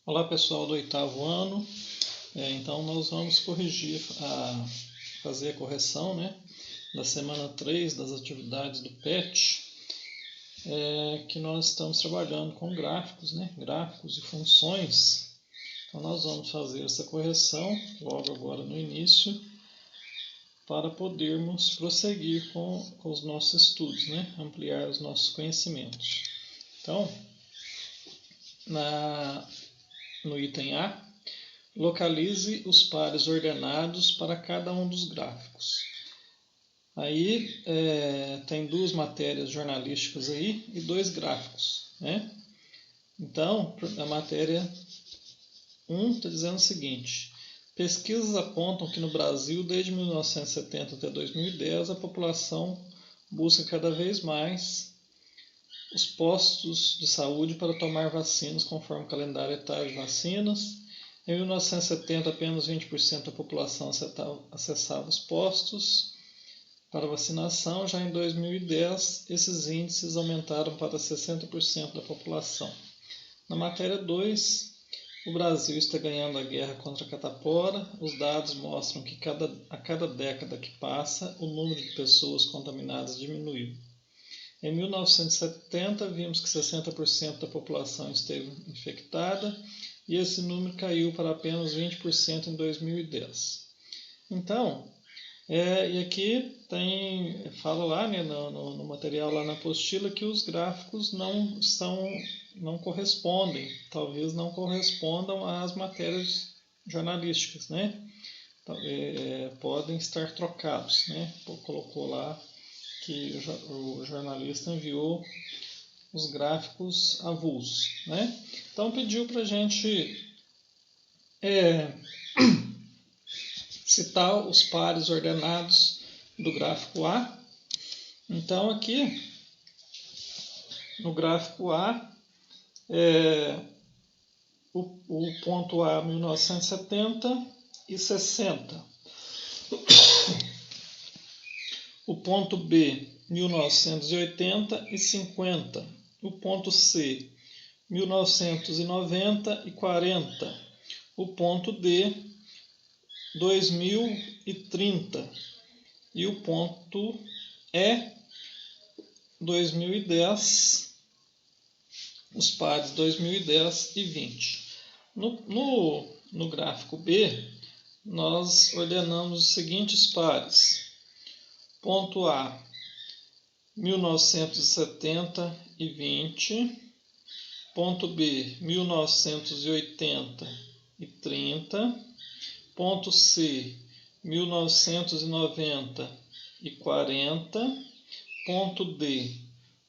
Olá pessoal do 8º ano, então nós vamos fazer a correção, da semana 3 das atividades do PET, que nós estamos trabalhando com gráficos, gráficos e funções. Então nós vamos fazer essa correção logo agora no início, para podermos prosseguir com os nossos estudos, ampliar os nossos conhecimentos. Então, no item A, localize os pares ordenados para cada um dos gráficos. Aí tem duas matérias jornalísticas aí e dois gráficos, Então, a matéria 1 está dizendo o seguinte: pesquisas apontam que no Brasil, desde 1970 até 2010, a população busca cada vez mais os postos de saúde para tomar vacinas conforme o calendário etário de vacinas. Em 1970, apenas 20% da população acessava os postos para vacinação. Já em 2010, esses índices aumentaram para 60% da população. Na matéria 2, o Brasil está ganhando a guerra contra a catapora. Os dados mostram que a cada década que passa, o número de pessoas contaminadas diminuiu. Em 1970, vimos que 60% da população esteve infectada e esse número caiu para apenas 20% em 2010. Então, e aqui fala lá no material, lá na apostila, que os gráficos não correspondem, talvez não correspondam às matérias jornalísticas, podem estar trocados, colocou lá que o jornalista enviou os gráficos avulsos, Então pediu para a gente citar os pares ordenados do gráfico A. Então aqui no gráfico A, o ponto A 1970 e 60. O ponto B, 1980 e 50. O ponto C, 1990 e 40. O ponto D, 2030. E o ponto E, 2010, os pares 2010 e 20. No gráfico B, nós ordenamos os seguintes pares. Ponto A, 1970 e 20. Ponto B, 1980 e 30. Ponto C, 1990 e 40. Ponto D,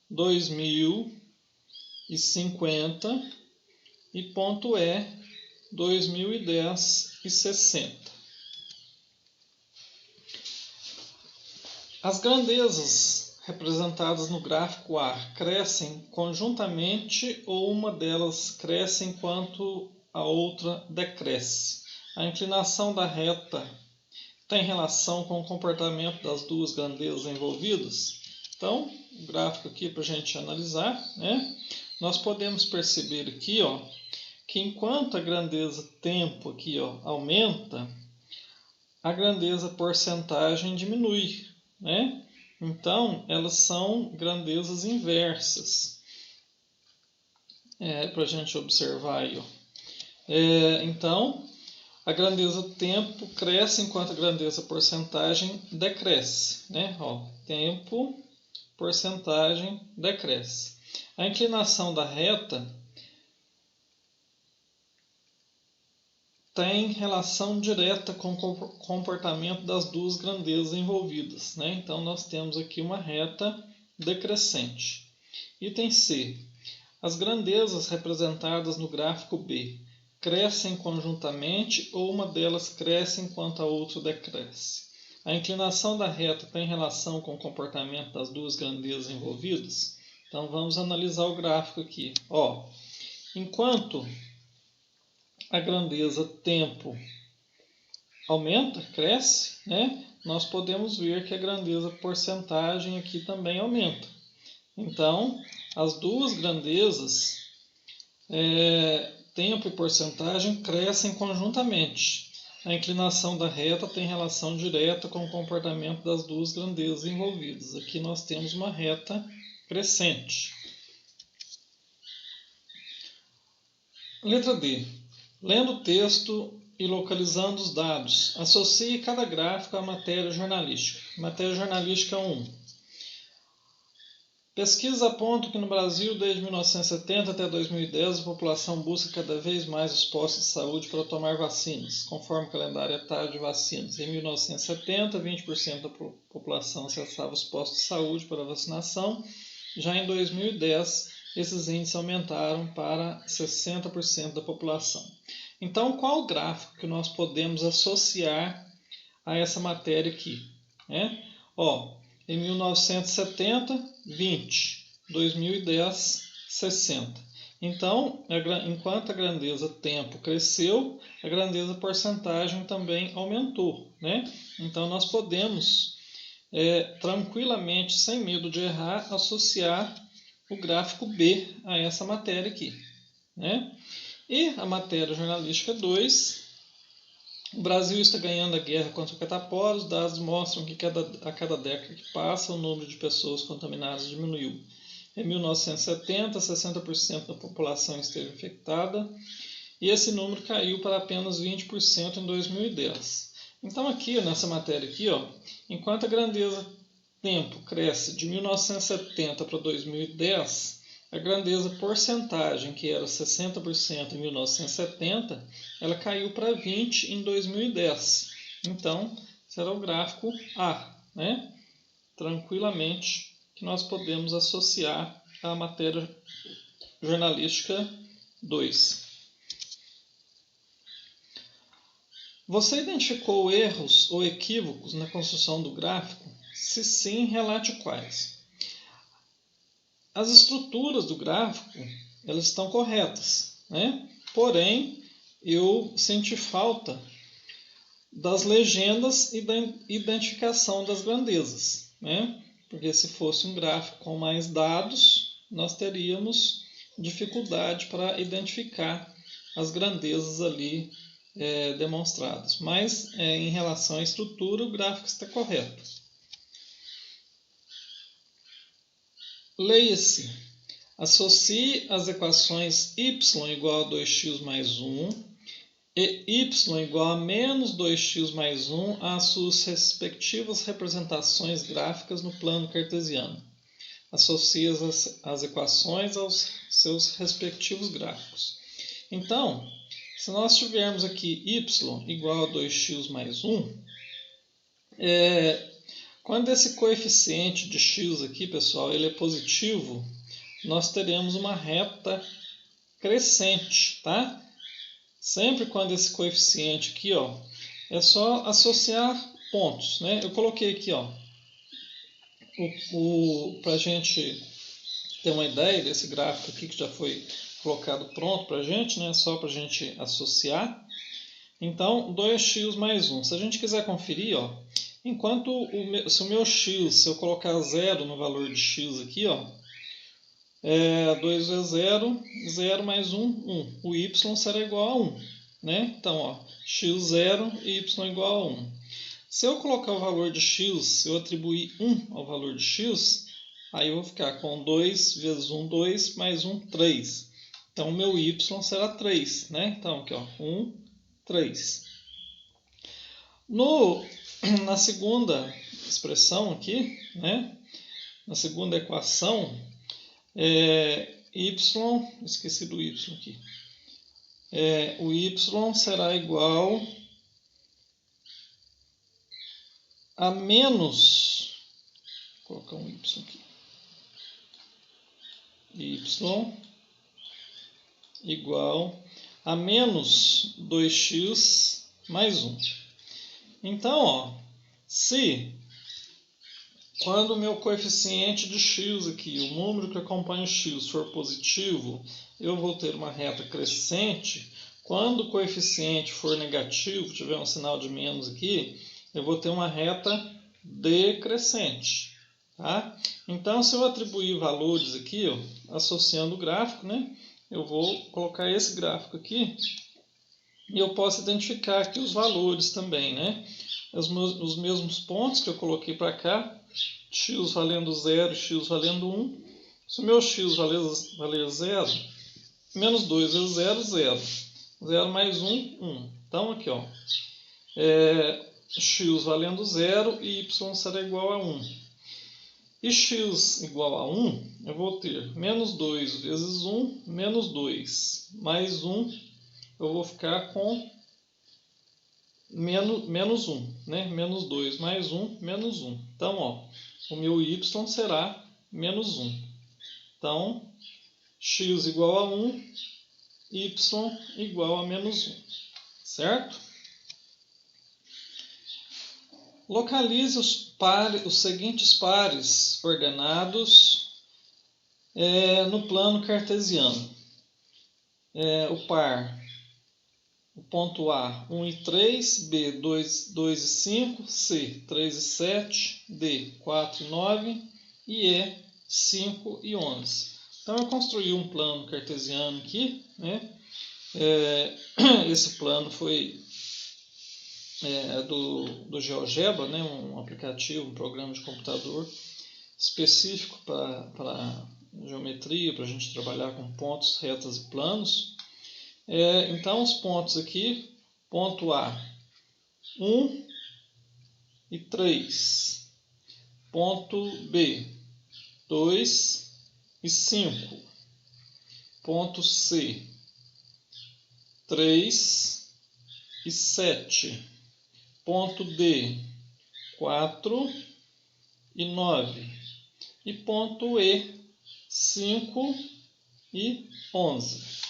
2050. E ponto E, 2010 e 60. As grandezas representadas no gráfico A crescem conjuntamente ou uma delas cresce enquanto a outra decresce? A inclinação da reta tem relação com o comportamento das duas grandezas envolvidas? Então, o gráfico aqui para a gente analisar, nós podemos perceber aqui, que enquanto a grandeza tempo aqui, aumenta, a grandeza porcentagem diminui. Então, elas são grandezas inversas. Para a gente observar aí. Então, a grandeza tempo cresce enquanto a grandeza porcentagem decresce. Tempo, porcentagem decresce. A inclinação da reta tem relação direta com o comportamento das duas grandezas envolvidas. Então, nós temos aqui uma reta decrescente. Item C. As grandezas representadas no gráfico B crescem conjuntamente ou uma delas cresce enquanto a outra decresce? A inclinação da reta tem relação com o comportamento das duas grandezas envolvidas? Então, vamos analisar o gráfico aqui. Enquanto a grandeza tempo aumenta, cresce, nós podemos ver que a grandeza porcentagem aqui também aumenta. Então, as duas grandezas tempo e porcentagem crescem conjuntamente. A inclinação da reta tem relação direta com o comportamento das duas grandezas envolvidas. Aqui nós temos uma reta crescente. Letra D. Lendo o texto e localizando os dados, associe cada gráfico à matéria jornalística. Matéria jornalística 1. Pesquisas apontam que no Brasil, desde 1970 até 2010, a população busca cada vez mais os postos de saúde para tomar vacinas, conforme o calendário etário de vacinas. Em 1970, 20% da população acessava os postos de saúde para vacinação. Já em 2010, esses índices aumentaram para 60% da população. Então, qual o gráfico que nós podemos associar a essa matéria aqui? Em 1970, 20. 2010, 60. Então, enquanto a grandeza tempo cresceu, a grandeza porcentagem também aumentou, né? Então, nós podemos tranquilamente, sem medo de errar, associar o gráfico B a essa matéria aqui, né? E a matéria jornalística 2, o Brasil está ganhando a guerra contra o catapora. Os dados mostram que a cada década que passa, o número de pessoas contaminadas diminuiu. Em 1970, 60% da população esteve infectada e esse número caiu para apenas 20% em 2010. Então aqui, nessa matéria aqui, enquanto a grandeza tempo cresce de 1970 para 2010, a grandeza porcentagem, que era 60% em 1970, ela caiu para 20% em 2010. Então, será o gráfico A, né? Tranquilamente, que nós podemos associar à matéria jornalística 2. Você identificou erros ou equívocos na construção do gráfico? Se sim, relate quais. As estruturas do gráfico, elas estão corretas, né? Porém, eu senti falta das legendas e da identificação das grandezas, né? Porque se fosse um gráfico com mais dados, nós teríamos dificuldade para identificar as grandezas ali demonstradas. Mas, em relação à estrutura, o gráfico está correto. Leia-se. Associe as equações y igual a 2x mais 1 e y igual a menos 2x mais 1 às suas respectivas representações gráficas no plano cartesiano. Associe as equações aos seus respectivos gráficos. Então, se nós tivermos aqui y igual a 2x mais 1, quando esse coeficiente de x aqui, pessoal, ele é positivo, nós teremos uma reta crescente, tá? Sempre quando esse coeficiente aqui, é só associar pontos, né? Eu coloquei aqui, para a gente ter uma ideia desse gráfico aqui que já foi colocado pronto para a gente, né? Só para a gente associar. Então, 2x mais 1. Se a gente quiser conferir, enquanto se o meu x, se eu colocar 0 no valor de x aqui, 2 vezes 0, 0 mais 1, 1. O y será igual a 1, né? Então, x0 e y igual a 1. Se eu colocar o valor de x, se eu atribuir 1 ao valor de x, aí eu vou ficar com 2 vezes 1, 2, mais 1, 3. Então, o meu y será 3, né? Então, aqui, 1, 3. Na segunda expressão aqui, né? Na segunda equação, y, esqueci do y aqui. O y será igual a menos, vou colocar um y aqui, y igual a menos 2x mais 1. Então, se quando o meu coeficiente de x aqui, o número que acompanha o x, for positivo, eu vou ter uma reta crescente. Quando o coeficiente for negativo, tiver um sinal de menos aqui, eu vou ter uma reta decrescente. Tá? Então, se eu atribuir valores aqui, associando o gráfico, né? eu vou colocar esse gráfico aqui e eu posso identificar aqui os valores também, né? Os mesmos pontos que eu coloquei para cá, x valendo 0 e x valendo 1. Se o meu x valer 0, menos 2 vezes 0, 0. 0 mais 1, 1. Então, aqui, ó, x valendo 0 e y será igual a 1. E x igual a 1, eu vou ter menos 2 vezes 1, menos 2, mais 1, eu vou ficar com menos 1, né? Menos 2 mais 1, menos 1. Então, ó, o meu y será menos 1. Então, x igual a 1, y igual a menos 1, certo? Localize os seguintes pares ordenados no plano cartesiano. O par, o ponto A, 1 e 3, B, 2 e 5, C, 3 e 7, D, 4 e 9 e E, 5 e 11. Então, eu construí um plano cartesiano aqui, né? Esse plano foi do GeoGebra, né? Um aplicativo, um programa de computador específico para geometria, para a gente trabalhar com pontos, retas e planos. Então, os pontos aqui, ponto A, 1 e 3. Ponto B, 2 e 5. Ponto C, 3 e 7. Ponto D, 4 e 9. E ponto E, 5 e 11.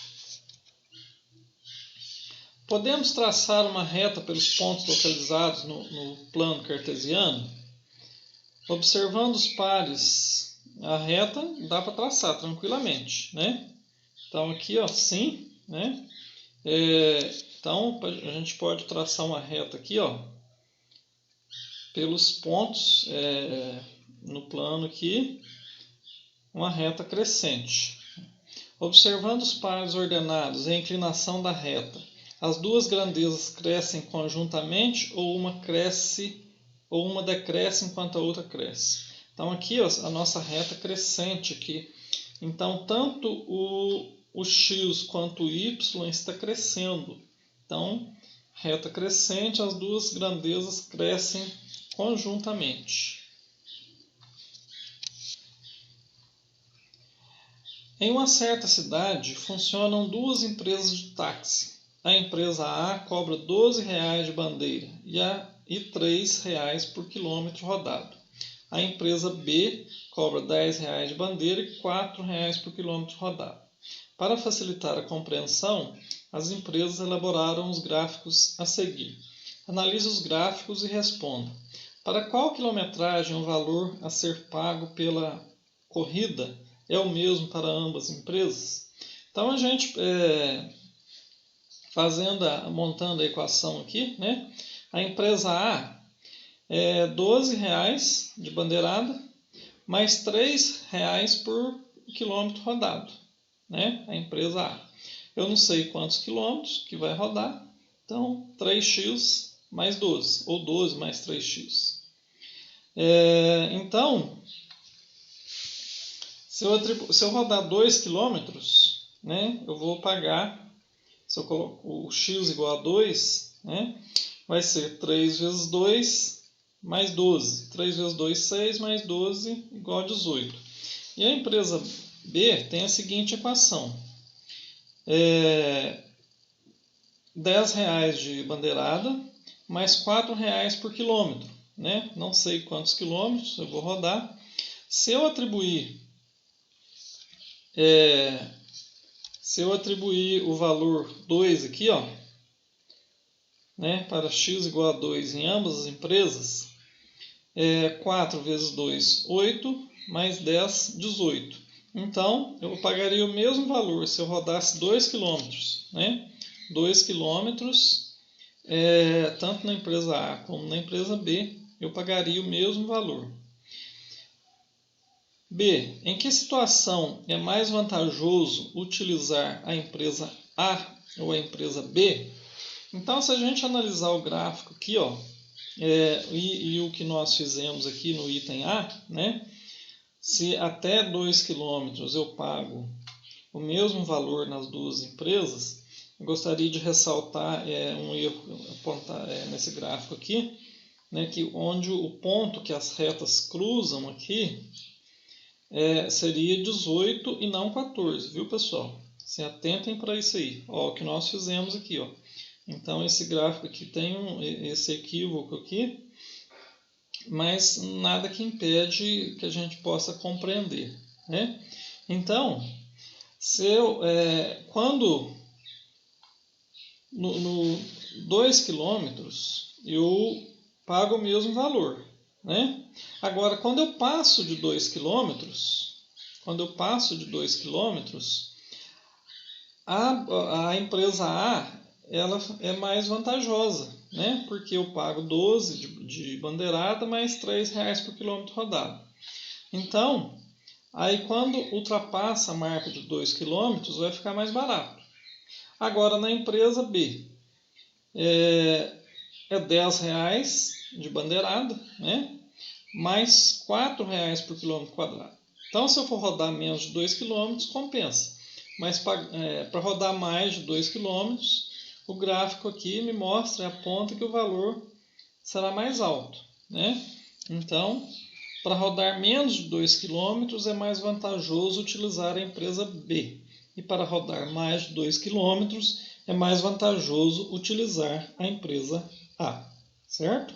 Podemos traçar uma reta pelos pontos localizados no plano cartesiano? Observando os pares, a reta dá para traçar tranquilamente, né? Então aqui, ó, sim, né? Então a gente pode traçar uma reta aqui, ó, pelos pontos no plano aqui, uma reta crescente. Observando os pares ordenados e a inclinação da reta, as duas grandezas crescem conjuntamente ou uma cresce ou uma decresce enquanto a outra cresce. Então aqui, ó, a nossa reta crescente aqui. Então tanto o x quanto o y está crescendo. Então, reta crescente, as duas grandezas crescem conjuntamente. Em uma certa cidade, funcionam duas empresas de táxi. A empresa A cobra R$ 12,00 de bandeira e R$ 3,00 por quilômetro rodado. A empresa B cobra R$ 10,00 de bandeira e R$ 4,00 por quilômetro rodado. Para facilitar a compreensão, as empresas elaboraram os gráficos a seguir. Analise os gráficos e responda. Para qual quilometragem o valor a ser pago pela corrida é o mesmo para ambas as empresas? Então, a gente, montando a equação aqui, né? A empresa A é R$ 12,00 de bandeirada, mais R$ 3,00 por quilômetro rodado, né? A empresa A. Eu não sei quantos quilômetros que vai rodar, então 3x mais 12, ou 12 mais 3x. Então, se eu rodar 2 km, né, eu vou pagar, se eu coloco o x igual a 2, né, vai ser 3 vezes 2 mais 12. 3 vezes 2, 6, mais 12 igual a 18. E a empresa B tem a seguinte equação. R$10,00 de bandeirada, mais R$4,00 por quilômetro, né? Não sei quantos quilômetros eu vou rodar. Se eu atribuir o valor 2 aqui, ó, né, para x igual a 2 em ambas as empresas, 4 vezes 2, 8, mais 10, 18. Então, eu pagaria o mesmo valor se eu rodasse 2 km, né? 2 km, tanto na empresa A como na empresa B, eu pagaria o mesmo valor. B. Em que situação é mais vantajoso utilizar a empresa A ou a empresa B? Então, se a gente analisar o gráfico aqui, ó, e o que nós fizemos aqui no item A, né? Se até 2 km eu pago o mesmo valor nas duas empresas, eu gostaria de ressaltar um erro apontar, nesse gráfico aqui, né, que onde o ponto que as retas cruzam aqui seria 18 e não 14, viu, pessoal? Se atentem para isso aí. Ó, o que nós fizemos aqui, ó. Então, esse gráfico aqui tem esse equívoco aqui, mas nada que impede que a gente possa compreender, né? Então, quando no 2 km eu pago o mesmo valor, né? Agora, quando eu passo de 2 km, a empresa A ela é mais vantajosa, né? Porque eu pago 12 de bandeirada mais R$3 por quilômetro rodado. Então, aí quando ultrapassa a marca de 2 km, vai ficar mais barato. Agora, na empresa B, é R$10 de bandeirada, né? Mais R$4 por quilômetro quadrado. Então, se eu for rodar menos de 2 km, compensa. Mas para rodar mais de 2 km, o gráfico aqui me mostra, aponta que o valor será mais alto, né? Então, para rodar menos de 2 km é mais vantajoso utilizar a empresa B. E para rodar mais de 2 km é mais vantajoso utilizar a empresa A, certo?